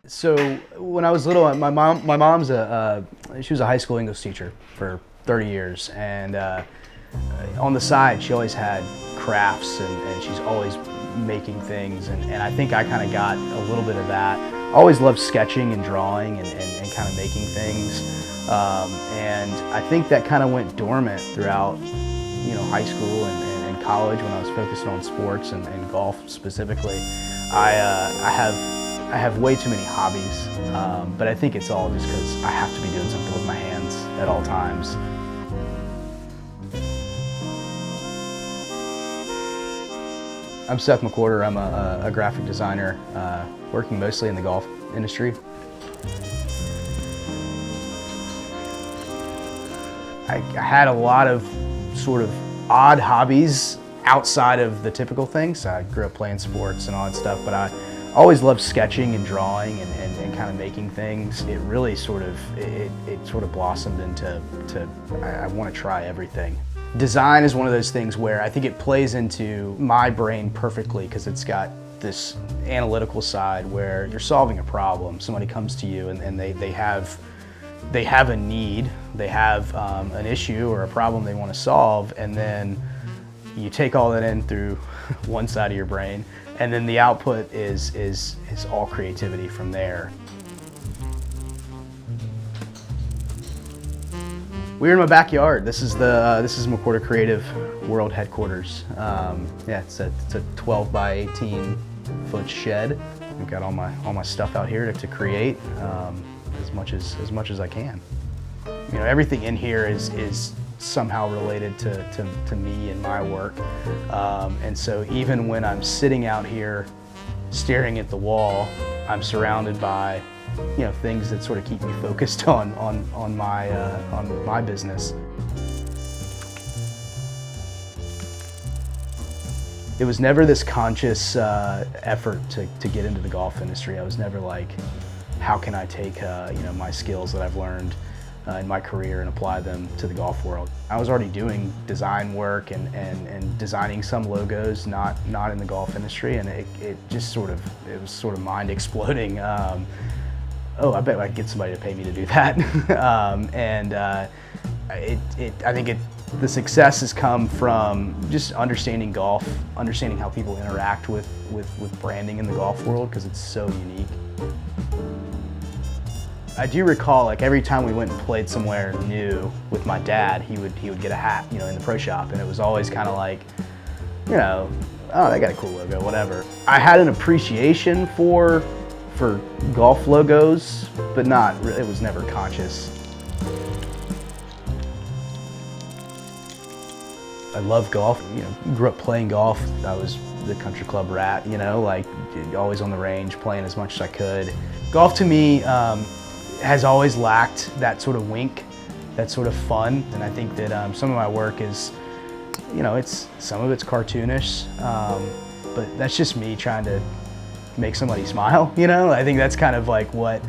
So when I was little, my mom's she was a high school English teacher for 30 years, and on the side she always had crafts, and she's always making things, and I think I kind of got a little bit of that. I always loved sketching and drawing and kind of making things, and I think that kind of went dormant throughout high school and college when I was focused on sports and golf specifically. I have way too many hobbies, but I think it's all just because I have to be doing something with my hands at all times. I'm Seth McWhorter. I'm a graphic designer working mostly in the golf industry. I had a lot of sort of odd hobbies outside of the typical things. I grew up playing sports and all that stuff, but I always loved sketching and drawing and kind of making things. It really sort of blossomed into I want to try everything. Design is one of those things where I think it plays into my brain perfectly because it's got this analytical side where you're solving a problem. Somebody comes to you and they have a need, they have an issue or a problem they want to solve, and then you take all that in through one side of your brain, and then the output is all creativity from there. We're in my backyard. This is McWhorter Creative World Headquarters. Yeah, it's a 12 by 18 foot shed. I've got all my stuff out here to create as much as I can. Everything in here is somehow related to me and my work. And so even when I'm sitting out here staring at the wall, I'm surrounded by things that sort of keep me focused on my business. It was never this conscious effort to get into the golf industry. I was never like, how can I take my skills that I've learned in my career and apply them to the golf world. I was already doing design work and designing some logos, not in the golf industry, and it was sort of mind exploding. Oh, I bet I could get somebody to pay me to do that. I think the success has come from just understanding golf, understanding how people interact with branding in the golf world, because it's so unique. I do recall, like, every time we went and played somewhere new with my dad, he would get a hat, in the pro shop, and it was always kind of like, oh, they got a cool logo, whatever. I had an appreciation for golf logos, but it was never conscious. I love golf. Grew up playing golf. I was the country club rat, like always on the range, playing as much as I could. Golf to me has always lacked that sort of wink, that sort of fun, and I think that some of my work is, some of it's cartoonish, but that's just me trying to make somebody smile. I think that's kind of like what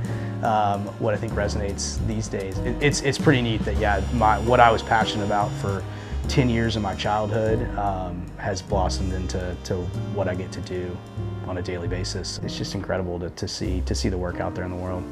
I think resonates these days. It's pretty neat that, yeah, what I was passionate about for 10 years of my childhood has blossomed into what I get to do on a daily basis. It's just incredible to see the work out there in the world.